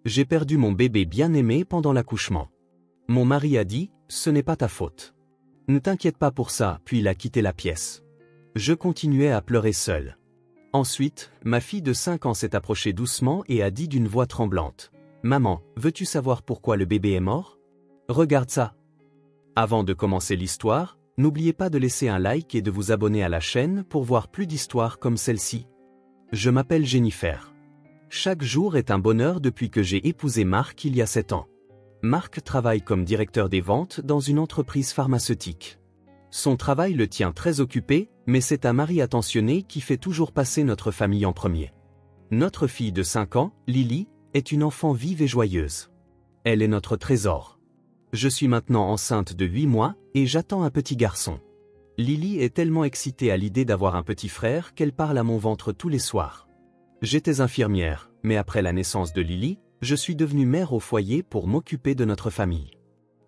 J'ai perdu mon bébé bien-aimé pendant l'accouchement. Mon mari a dit, ce n'est pas ta faute. Ne t'inquiète pas pour ça, puis il a quitté la pièce. Je continuais à pleurer seul. Ensuite, ma fille de 5 ans s'est approchée doucement et a dit d'une voix tremblante. Maman, veux-tu savoir pourquoi le bébé est mort? Regarde ça. Avant de commencer l'histoire, n'oubliez pas de laisser un like et de vous abonner à la chaîne pour voir plus d'histoires comme celle-ci. Je m'appelle Jennifer. Chaque jour est un bonheur depuis que j'ai épousé Marc il y a 7 ans. Marc travaille comme directeur des ventes dans une entreprise pharmaceutique. Son travail le tient très occupé, mais c'est un mari attentionné qui fait toujours passer notre famille en premier. Notre fille de 5 ans, Lily, est une enfant vive et joyeuse. Elle est notre trésor. Je suis maintenant enceinte de 8 mois et j'attends un petit garçon. Lily est tellement excitée à l'idée d'avoir un petit frère qu'elle parle à mon ventre tous les soirs. J'étais infirmière, mais après la naissance de Lily, je suis devenue mère au foyer pour m'occuper de notre famille.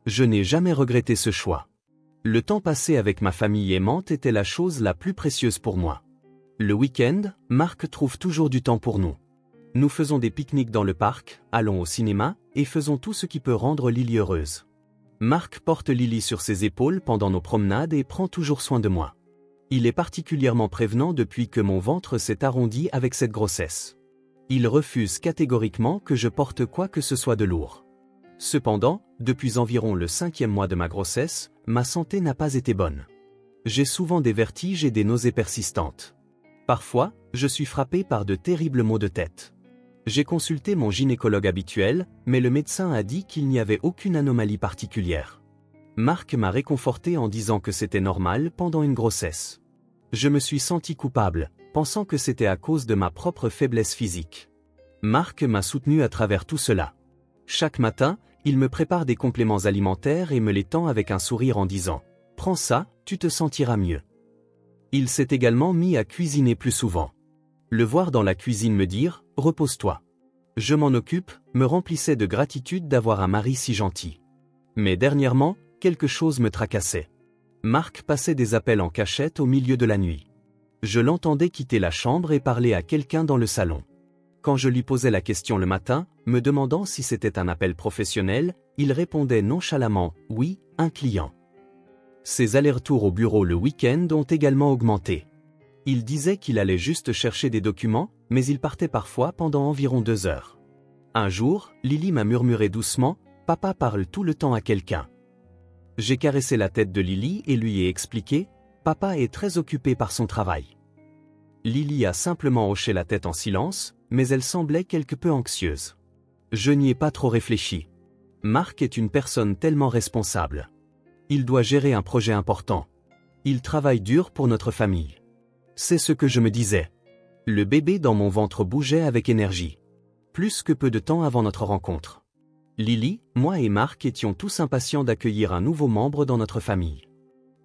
Je n'ai jamais regretté ce choix. Le temps passé avec ma famille aimante était la chose la plus précieuse pour moi. Le week-end, Marc trouve toujours du temps pour nous. Nous faisons des pique-niques dans le parc, allons au cinéma, et faisons tout ce qui peut rendre Lily heureuse. Marc porte Lily sur ses épaules pendant nos promenades et prend toujours soin de moi. Il est particulièrement prévenant depuis que mon ventre s'est arrondi avec cette grossesse. Il refuse catégoriquement que je porte quoi que ce soit de lourd. Cependant, depuis environ le 5e mois de ma grossesse, ma santé n'a pas été bonne. J'ai souvent des vertiges et des nausées persistantes. Parfois, je suis frappé par de terribles maux de tête. J'ai consulté mon gynécologue habituel, mais le médecin a dit qu'il n'y avait aucune anomalie particulière. Marc m'a réconforté en disant que c'était normal pendant une grossesse. Je me suis senti coupable, pensant que c'était à cause de ma propre faiblesse physique. Marc m'a soutenu à travers tout cela. Chaque matin, il me prépare des compléments alimentaires et me les tend avec un sourire en disant « Prends ça, tu te sentiras mieux ». Il s'est également mis à cuisiner plus souvent. Le voir dans la cuisine me dire « Repose-toi ». Je m'en occupe, me remplissait de gratitude d'avoir un mari si gentil. Mais dernièrement, quelque chose me tracassait. Marc passait des appels en cachette au milieu de la nuit. Je l'entendais quitter la chambre et parler à quelqu'un dans le salon. Quand je lui posais la question le matin, me demandant si c'était un appel professionnel, il répondait nonchalamment « Oui, un client ». Ses allers-retours au bureau le week-end ont également augmenté. Il disait qu'il allait juste chercher des documents, mais il partait parfois pendant environ 2 heures. Un jour, Lily m'a murmuré doucement « Papa parle tout le temps à quelqu'un ». J'ai caressé la tête de Lily et lui ai expliqué « Papa est très occupé par son travail ». Lily a simplement hoché la tête en silence, mais elle semblait quelque peu anxieuse. Je n'y ai pas trop réfléchi. Marc est une personne tellement responsable. Il doit gérer un projet important. Il travaille dur pour notre famille. C'est ce que je me disais. Le bébé dans mon ventre bougeait avec énergie. Plus que peu de temps avant notre rencontre. Lily, moi et Marc étions tous impatients d'accueillir un nouveau membre dans notre famille.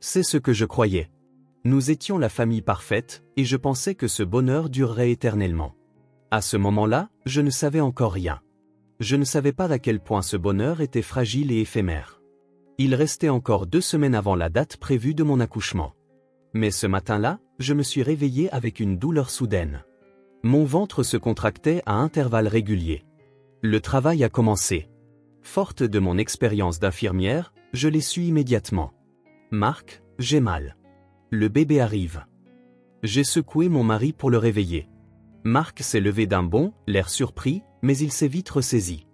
C'est ce que je croyais. Nous étions la famille parfaite, et je pensais que ce bonheur durerait éternellement. À ce moment-là, je ne savais encore rien. Je ne savais pas à quel point ce bonheur était fragile et éphémère. Il restait encore 2 semaines avant la date prévue de mon accouchement. Mais ce matin-là, je me suis réveillé avec une douleur soudaine. Mon ventre se contractait à intervalles réguliers. Le travail a commencé. Forte de mon expérience d'infirmière, je l'ai su immédiatement. Marc, j'ai mal. Le bébé arrive. J'ai secoué mon mari pour le réveiller. Marc s'est levé d'un bond, l'air surpris, mais il s'est vite ressaisi.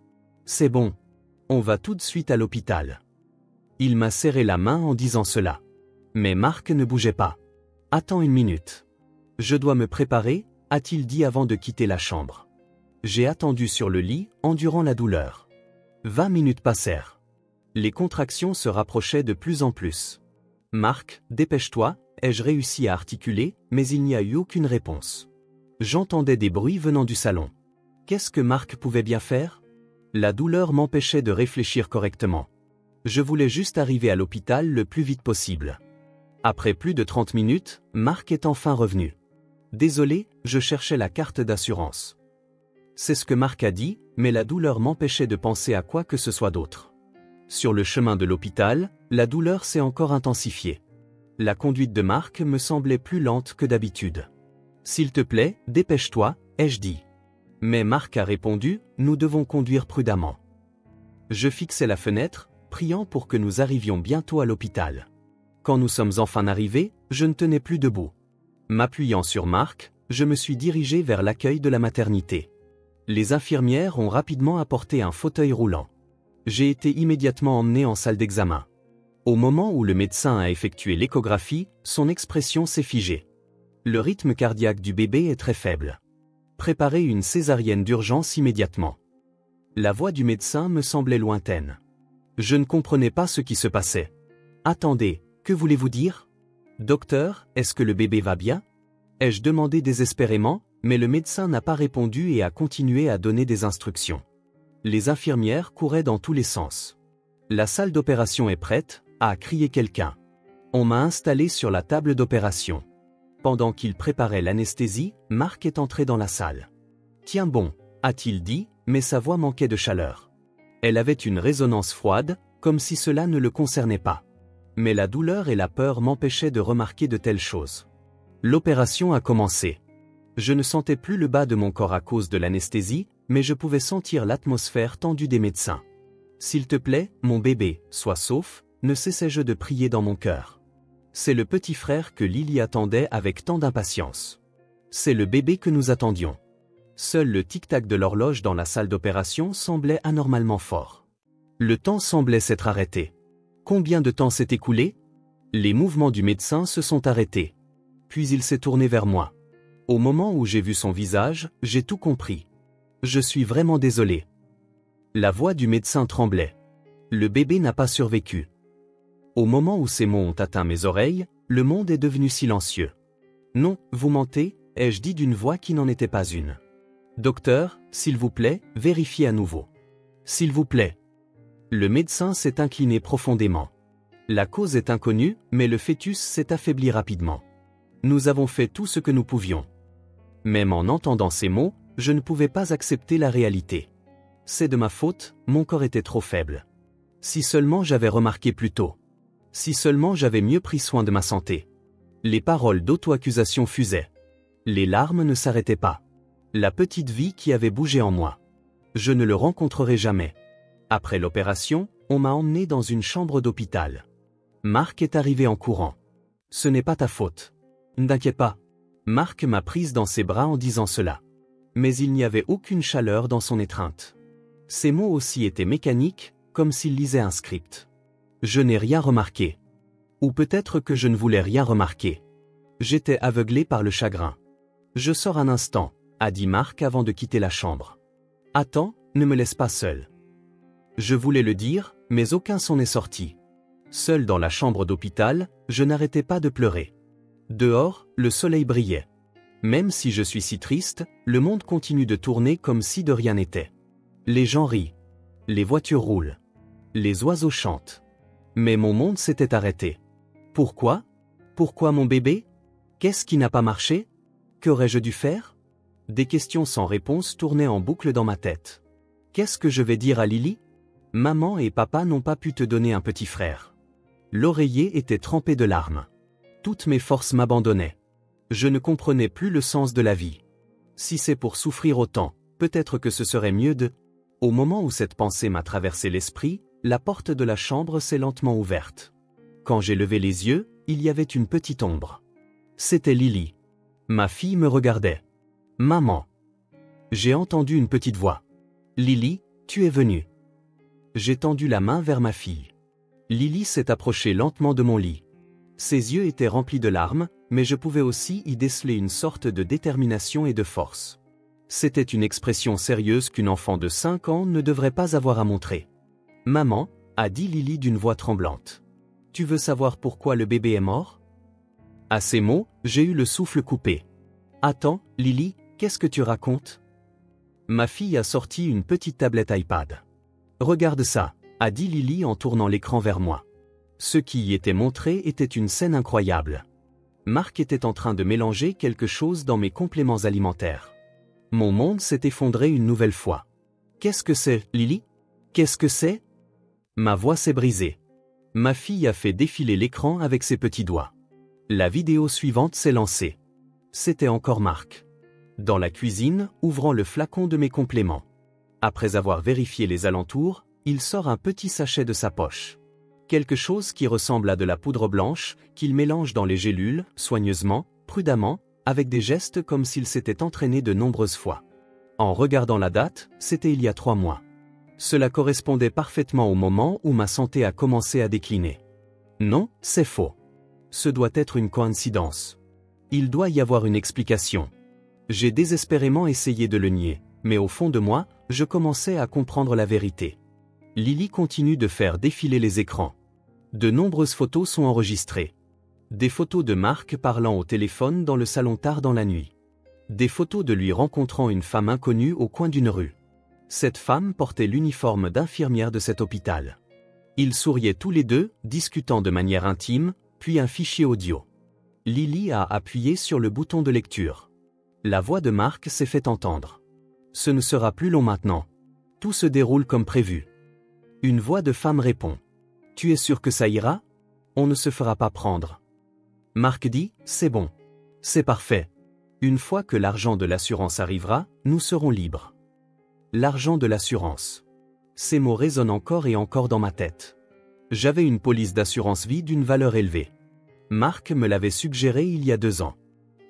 C'est bon. On va tout de suite à l'hôpital. Il m'a serré la main en disant cela. Mais Marc ne bougeait pas. Attends 1 minute. Je dois me préparer, a-t-il dit avant de quitter la chambre. J'ai attendu sur le lit, endurant la douleur. 20 minutes passèrent. Les contractions se rapprochaient de plus en plus. Marc, dépêche-toi, ai-je réussi à articuler, mais il n'y a eu aucune réponse. J'entendais des bruits venant du salon. Qu'est-ce que Marc pouvait bien faire? La douleur m'empêchait de réfléchir correctement. Je voulais juste arriver à l'hôpital le plus vite possible. Après plus de 30 minutes, Marc est enfin revenu. Désolé, je cherchais la carte d'assurance. C'est ce que Marc a dit, mais la douleur m'empêchait de penser à quoi que ce soit d'autre. Sur le chemin de l'hôpital, la douleur s'est encore intensifiée. La conduite de Marc me semblait plus lente que d'habitude. S'il te plaît, dépêche-toi, ai-je dit. Mais Marc a répondu, nous devons conduire prudemment. Je fixais la fenêtre, priant pour que nous arrivions bientôt à l'hôpital. Quand nous sommes enfin arrivés, je ne tenais plus debout. M'appuyant sur Marc, je me suis dirigé vers l'accueil de la maternité. Les infirmières ont rapidement apporté un fauteuil roulant. J'ai été immédiatement emmené en salle d'examen. Au moment où le médecin a effectué l'échographie, son expression s'est figée. Le rythme cardiaque du bébé est très faible. Préparez une césarienne d'urgence immédiatement. La voix du médecin me semblait lointaine. Je ne comprenais pas ce qui se passait. Attendez, que voulez-vous dire? Docteur, est-ce que le bébé va bien? Ai-je demandé désespérément, mais le médecin n'a pas répondu et a continué à donner des instructions. Les infirmières couraient dans tous les sens. La salle d'opération est prête, a crié quelqu'un. On m'a installé sur la table d'opération. Pendant qu'il préparait l'anesthésie, Marc est entré dans la salle. Tiens bon, a-t-il dit, mais sa voix manquait de chaleur. Elle avait une résonance froide, comme si cela ne le concernait pas. Mais la douleur et la peur m'empêchaient de remarquer de telles choses. L'opération a commencé. Je ne sentais plus le bas de mon corps à cause de l'anesthésie, mais je pouvais sentir l'atmosphère tendue des médecins. S'il te plaît, mon bébé, sois sauf, ne cessais-je de prier dans mon cœur. C'est le petit frère que Lily attendait avec tant d'impatience. C'est le bébé que nous attendions. Seul le tic-tac de l'horloge dans la salle d'opération semblait anormalement fort. Le temps semblait s'être arrêté. Combien de temps s'est écoulé? Les mouvements du médecin se sont arrêtés. Puis il s'est tourné vers moi. Au moment où j'ai vu son visage, j'ai tout compris. Je suis vraiment désolé. La voix du médecin tremblait. Le bébé n'a pas survécu. Au moment où ces mots ont atteint mes oreilles, le monde est devenu silencieux. Non, vous mentez, ai-je dit d'une voix qui n'en était pas une. Docteur, s'il vous plaît, vérifiez à nouveau. S'il vous plaît. Le médecin s'est incliné profondément. La cause est inconnue, mais le fœtus s'est affaibli rapidement. Nous avons fait tout ce que nous pouvions. Même en entendant ces mots, je ne pouvais pas accepter la réalité. C'est de ma faute, mon corps était trop faible. Si seulement j'avais remarqué plus tôt. Si seulement j'avais mieux pris soin de ma santé. Les paroles d'auto-accusation fusaient. Les larmes ne s'arrêtaient pas. La petite vie qui avait bougé en moi. Je ne le rencontrerai jamais. Après l'opération, on m'a emmené dans une chambre d'hôpital. Marc est arrivé en courant. Ce n'est pas ta faute. Ne t'inquiète pas. Marc m'a prise dans ses bras en disant cela. Mais il n'y avait aucune chaleur dans son étreinte. Ses mots aussi étaient mécaniques, comme s'il lisait un script. Je n'ai rien remarqué. Ou peut-être que je ne voulais rien remarquer. J'étais aveuglé par le chagrin. Je sors un instant, a dit Marc avant de quitter la chambre. Attends, ne me laisse pas seul. Je voulais le dire, mais aucun son n'est sorti. Seul dans la chambre d'hôpital, je n'arrêtais pas de pleurer. Dehors, le soleil brillait. Même si je suis si triste, le monde continue de tourner comme si de rien n'était. Les gens rient. Les voitures roulent. Les oiseaux chantent. Mais mon monde s'était arrêté. Pourquoi? Pourquoi mon bébé? Qu'est-ce qui n'a pas marché? Qu'aurais-je dû faire? Des questions sans réponse tournaient en boucle dans ma tête. Qu'est-ce que je vais dire à Lily? Maman et papa n'ont pas pu te donner un petit frère. L'oreiller était trempé de larmes. Toutes mes forces m'abandonnaient. Je ne comprenais plus le sens de la vie. Si c'est pour souffrir autant, peut-être que ce serait mieux de... Au moment où cette pensée m'a traversé l'esprit, la porte de la chambre s'est lentement ouverte. Quand j'ai levé les yeux, il y avait une petite ombre. C'était Lily. Ma fille me regardait. Maman. J'ai entendu une petite voix. Lily, tu es venue. J'ai tendu la main vers ma fille. Lily s'est approchée lentement de mon lit. Ses yeux étaient remplis de larmes, mais je pouvais aussi y déceler une sorte de détermination et de force. C'était une expression sérieuse qu'une enfant de 5 ans ne devrait pas avoir à montrer. Maman, a dit Lily d'une voix tremblante. Tu veux savoir pourquoi le bébé est mort? À ces mots, j'ai eu le souffle coupé. Attends, Lily, qu'est-ce que tu racontes? Ma fille a sorti une petite tablette iPad. Regarde ça, a dit Lily en tournant l'écran vers moi. Ce qui y était montré était une scène incroyable. Marc était en train de mélanger quelque chose dans mes compléments alimentaires. Mon monde s'est effondré une nouvelle fois. Qu'est-ce que c'est, Lily? Qu'est-ce que c'est? Ma voix s'est brisée. Ma fille a fait défiler l'écran avec ses petits doigts. La vidéo suivante s'est lancée. C'était encore Marc. dans la cuisine, ouvrant le flacon de mes compléments. Après avoir vérifié les alentours, il sort un petit sachet de sa poche. Quelque chose qui ressemble à de la poudre blanche, qu'il mélange dans les gélules, soigneusement, prudemment, avec des gestes comme s'il s'était entraîné de nombreuses fois. En regardant la date, c'était il y a 3 mois. Cela correspondait parfaitement au moment où ma santé a commencé à décliner. Non, c'est faux. Ce doit être une coïncidence. Il doit y avoir une explication. J'ai désespérément essayé de le nier, mais au fond de moi, je commençais à comprendre la vérité. Lily continue de faire défiler les écrans. De nombreuses photos sont enregistrées. Des photos de Marc parlant au téléphone dans le salon tard dans la nuit. Des photos de lui rencontrant une femme inconnue au coin d'une rue. Cette femme portait l'uniforme d'infirmière de cet hôpital. Ils souriaient tous les deux, discutant de manière intime, puis un fichier audio. Lily a appuyé sur le bouton de lecture. La voix de Marc s'est fait entendre. Ce ne sera plus long maintenant. Tout se déroule comme prévu. Une voix de femme répond. Tu es sûr que ça ira? On ne se fera pas prendre. Marc dit, c'est bon. C'est parfait. Une fois que l'argent de l'assurance arrivera, nous serons libres. L'argent de l'assurance. Ces mots résonnent encore et encore dans ma tête. J'avais une police d'assurance vie d'une valeur élevée. Marc me l'avait suggéré il y a 2 ans.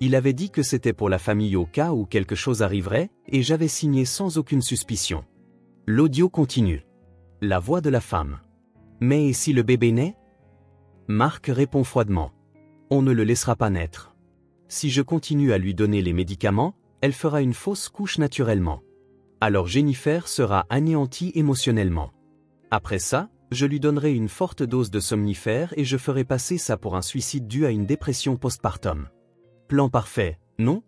Il avait dit que c'était pour la famille au cas où quelque chose arriverait, et j'avais signé sans aucune suspicion. L'audio continue. La voix de la femme. Mais et si le bébé naît? Marc répond froidement. On ne le laissera pas naître. Si je continue à lui donner les médicaments, elle fera une fausse couche naturellement. Alors Jennifer sera anéantie émotionnellement. Après ça, je lui donnerai une forte dose de somnifère et je ferai passer ça pour un suicide dû à une dépression postpartum. Plan parfait, non?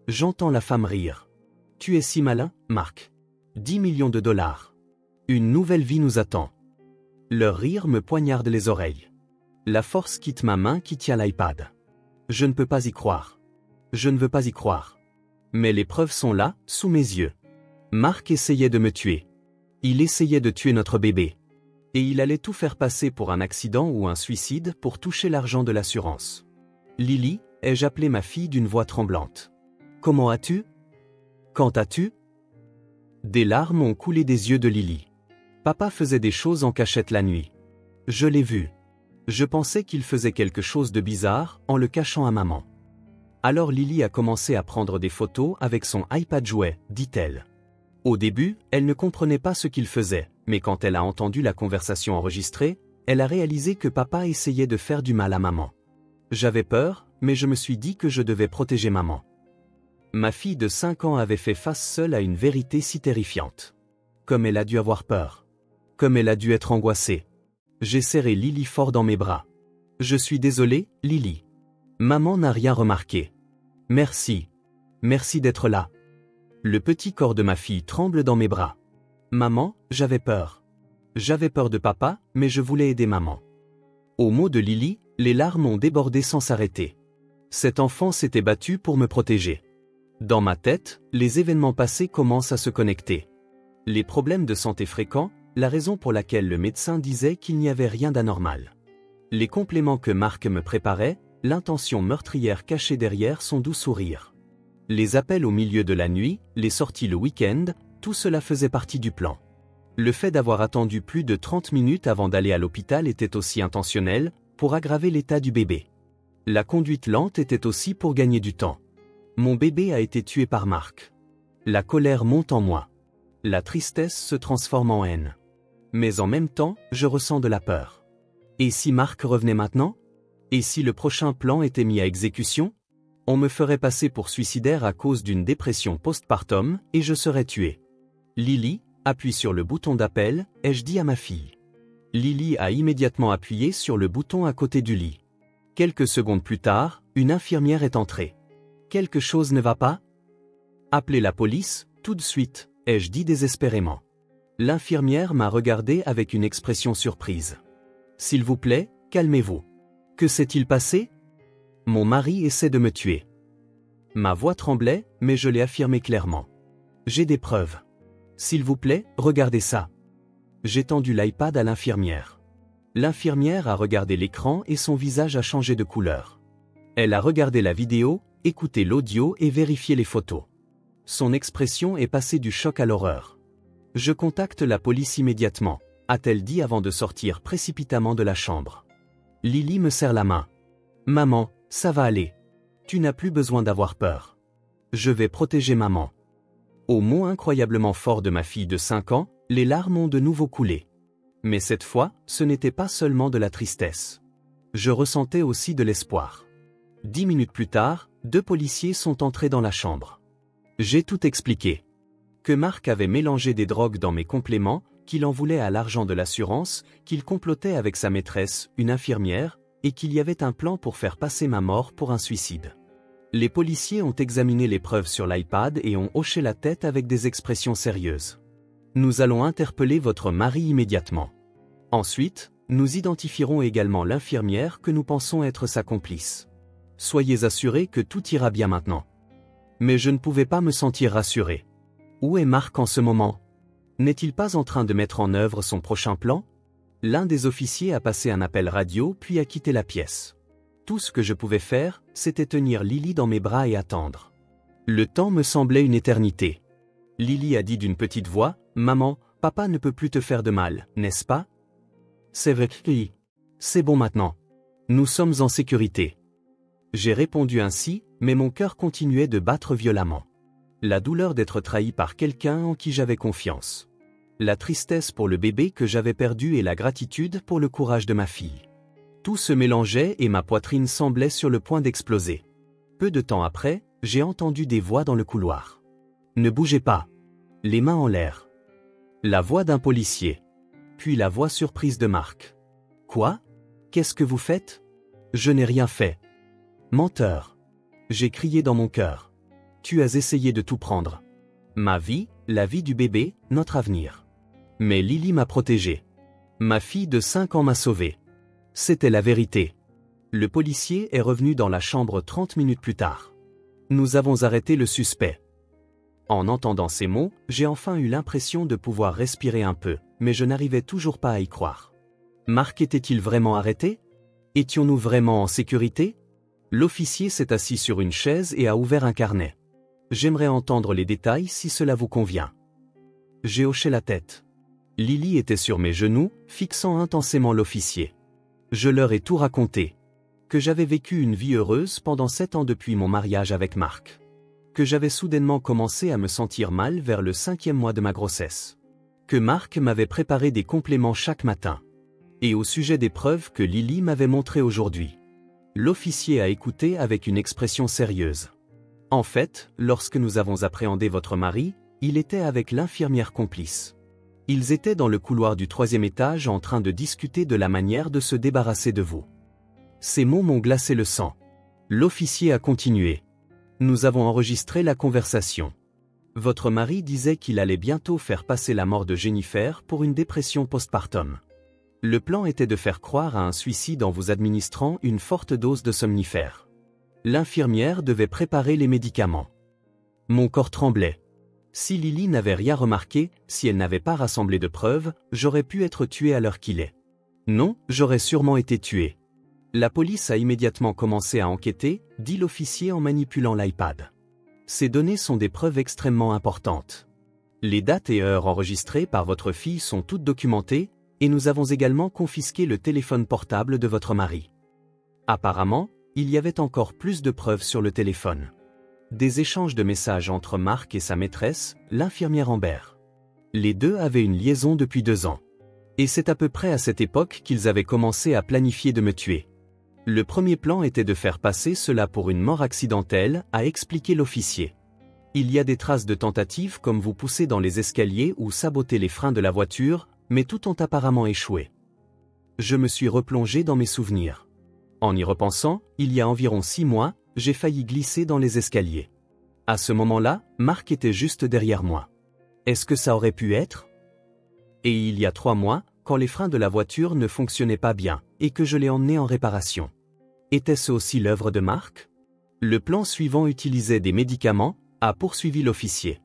J'entends la femme rire. Tu es si malin, Marc. 10 millions de dollars. Une nouvelle vie nous attend. Leur rire me poignarde les oreilles. La force quitte ma main qui tient l'iPad. Je ne peux pas y croire. Je ne veux pas y croire. Mais les preuves sont là, sous mes yeux. Marc essayait de me tuer. Il essayait de tuer notre bébé. Et il allait tout faire passer pour un accident ou un suicide pour toucher l'argent de l'assurance. Lily, ai-je appelé ma fille d'une voix tremblante. Comment as-tu? Quand as-tu? Des larmes ont coulé des yeux de Lily. Papa faisait des choses en cachette la nuit. Je l'ai vu. Je pensais qu'il faisait quelque chose de bizarre en le cachant à maman. Alors Lily a commencé à prendre des photos avec son iPad jouet, dit-elle. Au début, elle ne comprenait pas ce qu'il faisait, mais quand elle a entendu la conversation enregistrée, elle a réalisé que papa essayait de faire du mal à maman. J'avais peur, mais je me suis dit que je devais protéger maman. Ma fille de 5 ans avait fait face seule à une vérité si terrifiante. Comme elle a dû avoir peur. Comme elle a dû être angoissée. J'ai serré Lily fort dans mes bras. Je suis désolé, Lily. Maman n'a rien remarqué. Merci. Merci d'être là. Le petit corps de ma fille tremble dans mes bras. Maman, j'avais peur. J'avais peur de papa, mais je voulais aider maman. Aux mots de Lily, les larmes ont débordé sans s'arrêter. Cet enfant s'était battu pour me protéger. Dans ma tête, les événements passés commencent à se connecter. Les problèmes de santé fréquents, la raison pour laquelle le médecin disait qu'il n'y avait rien d'anormal. Les compléments que Marc me préparait, l'intention meurtrière cachée derrière son doux sourire. Les appels au milieu de la nuit, les sorties le week-end, tout cela faisait partie du plan. Le fait d'avoir attendu plus de 30 minutes avant d'aller à l'hôpital était aussi intentionnel, pour aggraver l'état du bébé. La conduite lente était aussi pour gagner du temps. Mon bébé a été tué par Marc. La colère monte en moi. La tristesse se transforme en haine. Mais en même temps, je ressens de la peur. Et si Marc revenait maintenant? Et si le prochain plan était mis à exécution? On me ferait passer pour suicidaire à cause d'une dépression postpartum et je serais tué. Lily, appuie sur le bouton d'appel, ai-je dit à ma fille. Lily a immédiatement appuyé sur le bouton à côté du lit. Quelques secondes plus tard, une infirmière est entrée. Quelque chose ne va pas? Appelez la police, tout de suite, ai-je dit désespérément. L'infirmière m'a regardé avec une expression surprise. S'il vous plaît, calmez-vous. Que s'est-il passé? Mon mari essaie de me tuer. Ma voix tremblait, mais je l'ai affirmé clairement. J'ai des preuves. S'il vous plaît, regardez ça. J'ai tendu l'iPad à l'infirmière. L'infirmière a regardé l'écran et son visage a changé de couleur. Elle a regardé la vidéo, Écoutez l'audio et vérifiez les photos. Son expression est passée du choc à l'horreur. Je contacte la police immédiatement, a-t-elle dit avant de sortir précipitamment de la chambre. Lily me serre la main. Maman, ça va aller. Tu n'as plus besoin d'avoir peur. Je vais protéger maman. Au mot incroyablement fort de ma fille de 5 ans, les larmes ont de nouveau coulé. Mais cette fois, ce n'était pas seulement de la tristesse. Je ressentais aussi de l'espoir. 10 minutes plus tard, 2 policiers sont entrés dans la chambre. J'ai tout expliqué. Que Marc avait mélangé des drogues dans mes compléments, qu'il en voulait à l'argent de l'assurance, qu'il complotait avec sa maîtresse, une infirmière, et qu'il y avait un plan pour faire passer ma mort pour un suicide. Les policiers ont examiné les preuves sur l'iPad et ont hoché la tête avec des expressions sérieuses. Nous allons interpeller votre mari immédiatement. Ensuite, nous identifierons également l'infirmière que nous pensons être sa complice. Soyez assurés que tout ira bien maintenant. Mais je ne pouvais pas me sentir rassuré. Où est Marc en ce moment? N'est-il pas en train de mettre en œuvre son prochain plan? L'un des officiers a passé un appel radio puis a quitté la pièce. Tout ce que je pouvais faire, c'était tenir Lily dans mes bras et attendre. Le temps me semblait une éternité. Lily a dit d'une petite voix, « Maman, papa ne peut plus te faire de mal, n'est-ce pas ?» C'est vrai, oui. C'est bon maintenant. Nous sommes en sécurité. J'ai répondu ainsi, mais mon cœur continuait de battre violemment. La douleur d'être trahi par quelqu'un en qui j'avais confiance. La tristesse pour le bébé que j'avais perdu et la gratitude pour le courage de ma fille. Tout se mélangeait et ma poitrine semblait sur le point d'exploser. Peu de temps après, j'ai entendu des voix dans le couloir. Ne bougez pas. Les mains en l'air. La voix d'un policier. Puis la voix surprise de Marc. Quoi? Qu'est-ce que vous faites? Je n'ai rien fait. Menteur. J'ai crié dans mon cœur. Tu as essayé de tout prendre. Ma vie, la vie du bébé, notre avenir. Mais Lily m'a protégé. Ma fille de 5 ans m'a sauvé. C'était la vérité. Le policier est revenu dans la chambre 30 minutes plus tard. Nous avons arrêté le suspect. En entendant ces mots, j'ai enfin eu l'impression de pouvoir respirer un peu, mais je n'arrivais toujours pas à y croire. Marc était-il vraiment arrêté? Étions-nous vraiment en sécurité? L'officier s'est assis sur une chaise et a ouvert un carnet. J'aimerais entendre les détails si cela vous convient. J'ai hoché la tête. Lily était sur mes genoux, fixant intensément l'officier. Je leur ai tout raconté. Que j'avais vécu une vie heureuse pendant 7 ans depuis mon mariage avec Marc. Que j'avais soudainement commencé à me sentir mal vers le 5e mois de ma grossesse. Que Marc m'avait préparé des compléments chaque matin. Et au sujet des preuves que Lily m'avait montrées aujourd'hui. L'officier a écouté avec une expression sérieuse. En fait, lorsque nous avons appréhendé votre mari, il était avec l'infirmière complice. Ils étaient dans le couloir du 3e étage en train de discuter de la manière de se débarrasser de vous. Ces mots m'ont glacé le sang. L'officier a continué. Nous avons enregistré la conversation. Votre mari disait qu'il allait bientôt faire passer la mort de Jennifer pour une dépression postpartum. Le plan était de faire croire à un suicide en vous administrant une forte dose de somnifères. L'infirmière devait préparer les médicaments. Mon corps tremblait. Si Lily n'avait rien remarqué, si elle n'avait pas rassemblé de preuves, j'aurais pu être tué à l'heure qu'il est. Non, j'aurais sûrement été tué. La police a immédiatement commencé à enquêter, dit l'officier en manipulant l'iPad. Ces données sont des preuves extrêmement importantes. Les dates et heures enregistrées par votre fille sont toutes documentées, et nous avons également confisqué le téléphone portable de votre mari. Apparemment, il y avait encore plus de preuves sur le téléphone. Des échanges de messages entre Marc et sa maîtresse, l'infirmière Amber. Les deux avaient une liaison depuis 2 ans. Et c'est à peu près à cette époque qu'ils avaient commencé à planifier de me tuer. Le premier plan était de faire passer cela pour une mort accidentelle, a expliqué l'officier. Il y a des traces de tentatives comme vous pousser dans les escaliers ou saboter les freins de la voiture, mais tout ont apparemment échoué. Je me suis replongé dans mes souvenirs. En y repensant, il y a environ 6 mois, j'ai failli glisser dans les escaliers. À ce moment-là, Marc était juste derrière moi. Est-ce que ça aurait pu être? Et il y a 3 mois, quand les freins de la voiture ne fonctionnaient pas bien, et que je l'ai emmené en réparation. Était-ce aussi l'œuvre de Marc? Le plan suivant utilisait des médicaments, a poursuivi l'officier.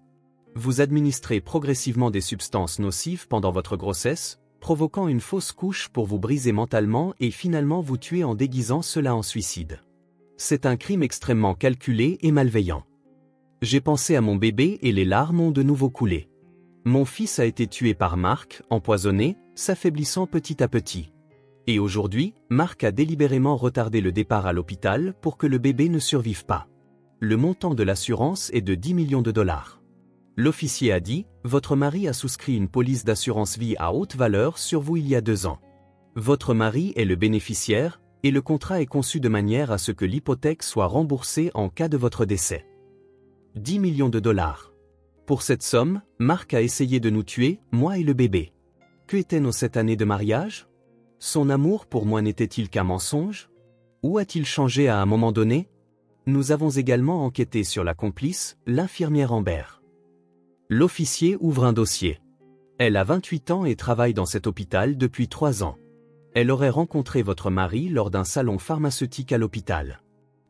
Vous administrez progressivement des substances nocives pendant votre grossesse, provoquant une fausse couche pour vous briser mentalement et finalement vous tuer en déguisant cela en suicide. C'est un crime extrêmement calculé et malveillant. J'ai pensé à mon bébé et les larmes ont de nouveau coulé. Mon fils a été tué par Mark, empoisonné, s'affaiblissant petit à petit. Et aujourd'hui, Mark a délibérément retardé le départ à l'hôpital pour que le bébé ne survive pas. Le montant de l'assurance est de 10 millions de dollars. L'officier a dit, votre mari a souscrit une police d'assurance vie à haute valeur sur vous il y a 2 ans. Votre mari est le bénéficiaire, et le contrat est conçu de manière à ce que l'hypothèque soit remboursée en cas de votre décès. 10 millions de dollars. Pour cette somme, Mark a essayé de nous tuer, moi et le bébé. Que étaient nos 7 années de mariage? Son amour pour moi n'était-il qu'un mensonge? Où a-t-il changé à un moment donné? Nous avons également enquêté sur la complice, l'infirmière Amber. L'officier ouvre un dossier. Elle a 28 ans et travaille dans cet hôpital depuis 3 ans. Elle aurait rencontré votre mari lors d'un salon pharmaceutique à l'hôpital.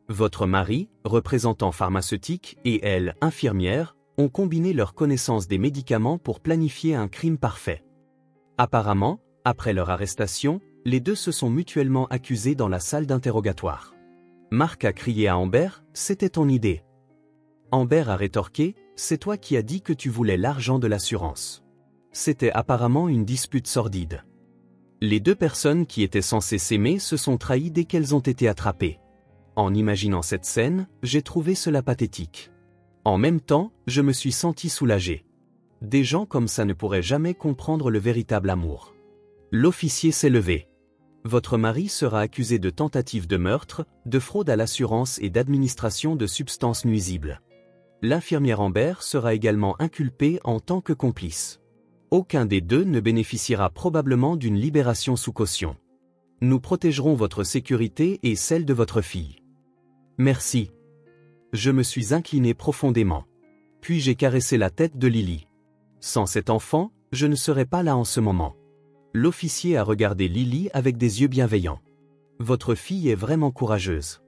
Votre mari, représentant pharmaceutique, et elle, infirmière, ont combiné leurs connaissances des médicaments pour planifier un crime parfait. Apparemment, après leur arrestation, les deux se sont mutuellement accusés dans la salle d'interrogatoire. Mark a crié à Amber, « C'était ton idée. » Amber a rétorqué, « C'est toi qui as dit que tu voulais l'argent de l'assurance. » C'était apparemment une dispute sordide. Les 2 personnes qui étaient censées s'aimer se sont trahies dès qu'elles ont été attrapées. En imaginant cette scène, j'ai trouvé cela pathétique. En même temps, je me suis senti soulagé. Des gens comme ça ne pourraient jamais comprendre le véritable amour. L'officier s'est levé. Votre mari sera accusé de tentative de meurtre, de fraude à l'assurance et d'administration de substances nuisibles. L'infirmière Amber sera également inculpée en tant que complice. Aucun des 2 ne bénéficiera probablement d'une libération sous caution. Nous protégerons votre sécurité et celle de votre fille. Merci. Je me suis incliné profondément. Puis j'ai caressé la tête de Lily. Sans cet enfant, je ne serais pas là en ce moment. L'officier a regardé Lily avec des yeux bienveillants. Votre fille est vraiment courageuse.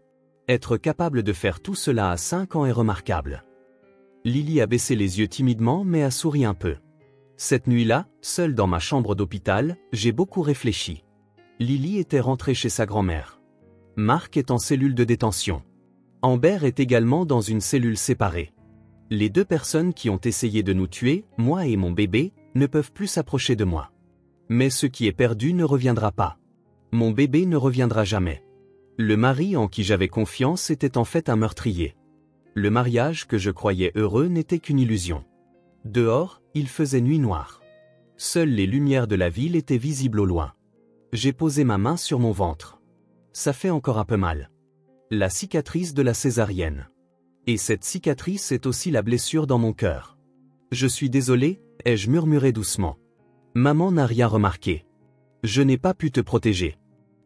Être capable de faire tout cela à 5 ans est remarquable. Lily a baissé les yeux timidement mais a souri un peu. Cette nuit-là, seule dans ma chambre d'hôpital, j'ai beaucoup réfléchi. Lily était rentrée chez sa grand-mère. Mark est en cellule de détention. Amber est également dans une cellule séparée. Les 2 personnes qui ont essayé de nous tuer, moi et mon bébé, ne peuvent plus s'approcher de moi. Mais ce qui est perdu ne reviendra pas. Mon bébé ne reviendra jamais. Le mari en qui j'avais confiance était en fait un meurtrier. Le mariage que je croyais heureux n'était qu'une illusion. Dehors, il faisait nuit noire. Seules les lumières de la ville étaient visibles au loin. J'ai posé ma main sur mon ventre. Ça fait encore un peu mal. La cicatrice de la césarienne. Et cette cicatrice est aussi la blessure dans mon cœur. Je suis désolé, ai-je murmuré doucement. Maman n'a rien remarqué. Je n'ai pas pu te protéger.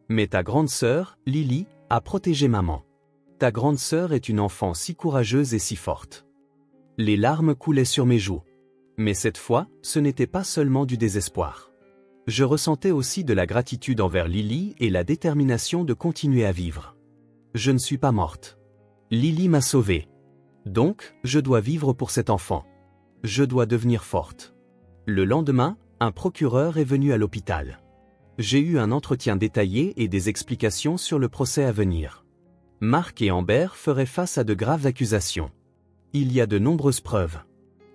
Mais ta grande sœur, Lily, a protégé maman. Ta grande sœur est une enfant si courageuse et si forte. Les larmes coulaient sur mes joues. Mais cette fois, ce n'était pas seulement du désespoir. Je ressentais aussi de la gratitude envers Lily et la détermination de continuer à vivre. Je ne suis pas morte. Lily m'a sauvée. Donc, je dois vivre pour cet enfant. Je dois devenir forte. Le lendemain, un procureur est venu à l'hôpital. J'ai eu un entretien détaillé et des explications sur le procès à venir. Mark et Amber feraient face à de graves accusations. Il y a de nombreuses preuves.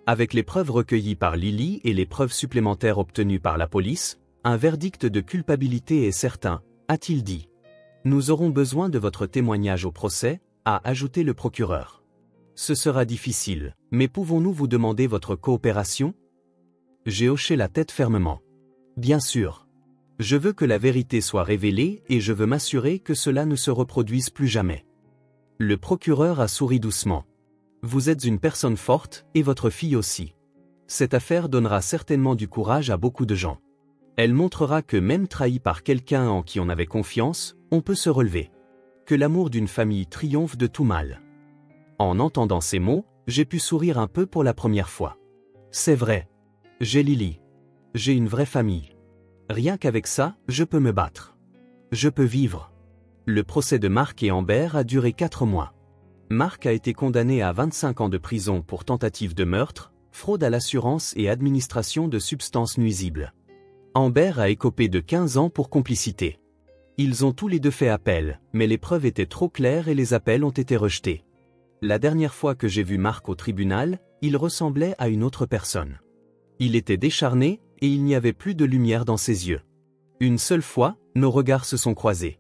Avec les preuves recueillies par Lily et les preuves supplémentaires obtenues par la police, un verdict de culpabilité est certain, a-t-il dit. Nous aurons besoin de votre témoignage au procès, a ajouté le procureur. Ce sera difficile, mais pouvons-nous vous demander votre coopération? J'ai hoché la tête fermement. Bien sûr. Je veux que la vérité soit révélée et je veux m'assurer que cela ne se reproduise plus jamais. Le procureur a souri doucement. Vous êtes une personne forte, et votre fille aussi. Cette affaire donnera certainement du courage à beaucoup de gens. Elle montrera que même trahi par quelqu'un en qui on avait confiance, on peut se relever. Que l'amour d'une famille triomphe de tout mal. En entendant ces mots, j'ai pu sourire un peu pour la première fois. C'est vrai. J'ai Lily. J'ai une vraie famille. Rien qu'avec ça, je peux me battre. Je peux vivre. Le procès de Mark et Amber a duré 4 mois. Mark a été condamné à 25 ans de prison pour tentative de meurtre, fraude à l'assurance et administration de substances nuisibles. Amber a écopé de 15 ans pour complicité. Ils ont tous les deux fait appel, mais les preuves étaient trop claires et les appels ont été rejetés. La dernière fois que j'ai vu Marc au tribunal, il ressemblait à une autre personne. Il était décharné, et il n'y avait plus de lumière dans ses yeux. Une seule fois, nos regards se sont croisés.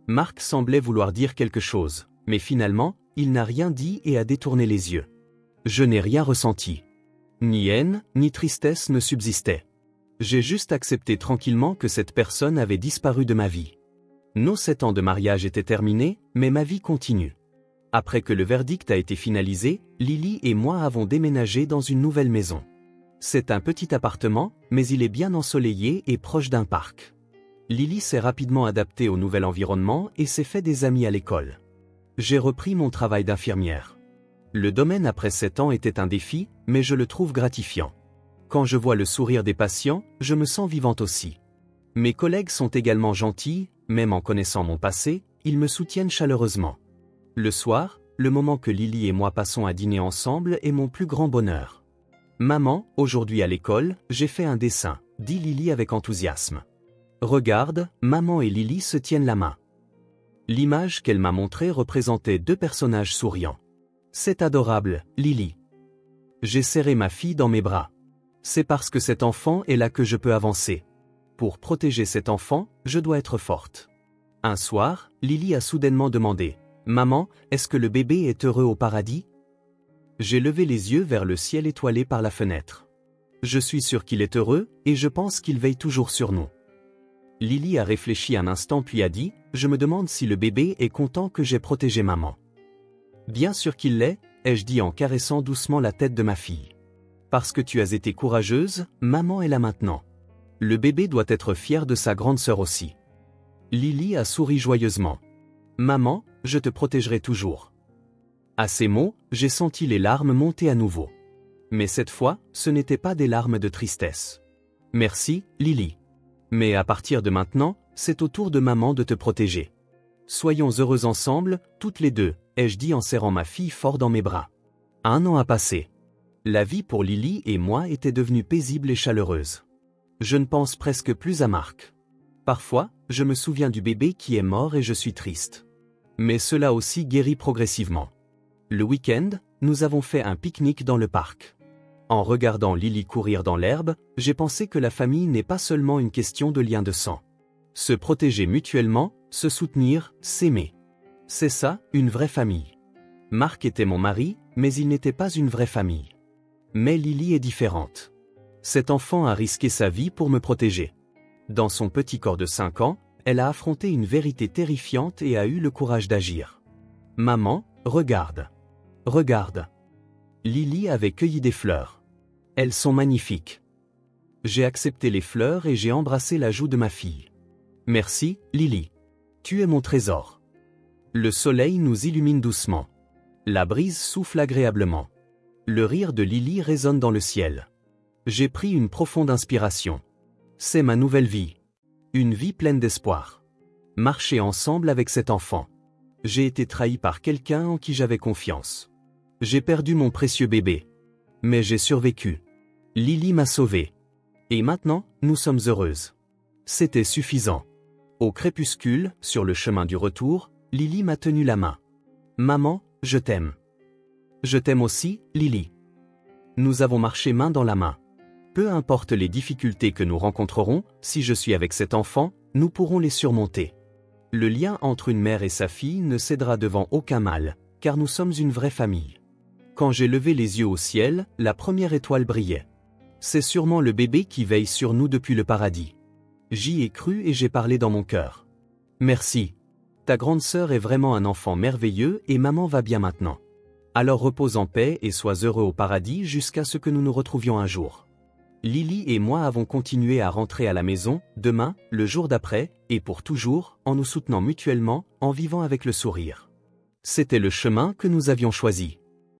Marc semblait vouloir dire quelque chose, mais finalement, il n'a rien dit et a détourné les yeux. Je n'ai rien ressenti. Ni haine, ni tristesse ne subsistaient. J'ai juste accepté tranquillement que cette personne avait disparu de ma vie. Nos 7 ans de mariage étaient terminés, mais ma vie continue. Après que le verdict a été finalisé, Lily et moi avons déménagé dans une nouvelle maison. C'est un petit appartement, mais il est bien ensoleillé et proche d'un parc. Lily s'est rapidement adaptée au nouvel environnement et s'est fait des amis à l'école. J'ai repris mon travail d'infirmière. Le domaine après 7 ans était un défi, mais je le trouve gratifiant. Quand je vois le sourire des patients, je me sens vivante aussi. Mes collègues sont également gentils, même en connaissant mon passé, ils me soutiennent chaleureusement. Le soir, le moment que Lily et moi passons à dîner ensemble est mon plus grand bonheur. Maman, aujourd'hui à l'école, j'ai fait un dessin, dit Lily avec enthousiasme. Regarde, maman et Lily se tiennent la main. L'image qu'elle m'a montrée représentait 2 personnages souriants. C'est adorable, Lily. J'ai serré ma fille dans mes bras. C'est parce que cet enfant est là que je peux avancer. Pour protéger cet enfant, je dois être forte. Un soir, Lily a soudainement demandé « Maman, est-ce que le bébé est heureux au paradis ?» J'ai levé les yeux vers le ciel étoilé par la fenêtre. Je suis sûr qu'il est heureux, et je pense qu'il veille toujours sur nous. Lily a réfléchi un instant puis a dit « Je me demande si le bébé est content que j'ai protégé maman. » Bien sûr qu'il l'est, ai-je dit en caressant doucement la tête de ma fille. Parce que tu as été courageuse, maman est là maintenant. Le bébé doit être fier de sa grande sœur aussi. Lily a souri joyeusement. Maman, je te protégerai toujours. À ces mots, j'ai senti les larmes monter à nouveau. Mais cette fois, ce n'étaient pas des larmes de tristesse. Merci, Lily. Mais à partir de maintenant, c'est au tour de maman de te protéger. Soyons heureux ensemble, toutes les deux, ai-je dit en serrant ma fille fort dans mes bras. 1 an a passé. La vie pour Lily et moi était devenue paisible et chaleureuse. Je ne pense presque plus à Marc. Parfois, je me souviens du bébé qui est mort et je suis triste. Mais cela aussi guérit progressivement. Le week-end, nous avons fait un pique-nique dans le parc. En regardant Lily courir dans l'herbe, j'ai pensé que la famille n'est pas seulement une question de lien de sang. Se protéger mutuellement, se soutenir, s'aimer. C'est ça, une vraie famille. Marc était mon mari, mais il n'était pas une vraie famille. Mais Lily est différente. Cet enfant a risqué sa vie pour me protéger. Dans son petit corps de 5 ans, elle a affronté une vérité terrifiante et a eu le courage d'agir. Maman, regarde. Regarde. Lily avait cueilli des fleurs. Elles sont magnifiques. J'ai accepté les fleurs et j'ai embrassé la joue de ma fille. Merci, Lily. Tu es mon trésor. Le soleil nous illumine doucement. La brise souffle agréablement. Le rire de Lily résonne dans le ciel. J'ai pris une profonde inspiration. C'est ma nouvelle vie. Une vie pleine d'espoir. Marcher ensemble avec cet enfant. J'ai été trahi par quelqu'un en qui j'avais confiance. J'ai perdu mon précieux bébé. Mais j'ai survécu. Lily m'a sauvé. Et maintenant, nous sommes heureuses. C'était suffisant. Au crépuscule, sur le chemin du retour, Lily m'a tenu la main. Maman, je t'aime. Je t'aime aussi, Lily. Nous avons marché main dans la main. Peu importe les difficultés que nous rencontrerons, si je suis avec cet enfant, nous pourrons les surmonter. Le lien entre une mère et sa fille ne cédera devant aucun mal, car nous sommes une vraie famille. Quand j'ai levé les yeux au ciel, la première étoile brillait. C'est sûrement le bébé qui veille sur nous depuis le paradis. J'y ai cru et j'ai parlé dans mon cœur. Merci. Ta grande sœur est vraiment un enfant merveilleux et maman va bien maintenant. Alors repose en paix et sois heureux au paradis jusqu'à ce que nous nous retrouvions un jour. Lily et moi avons continué à rentrer à la maison, demain, le jour d'après, et pour toujours, en nous soutenant mutuellement, en vivant avec le sourire. C'était le chemin que nous avions choisi.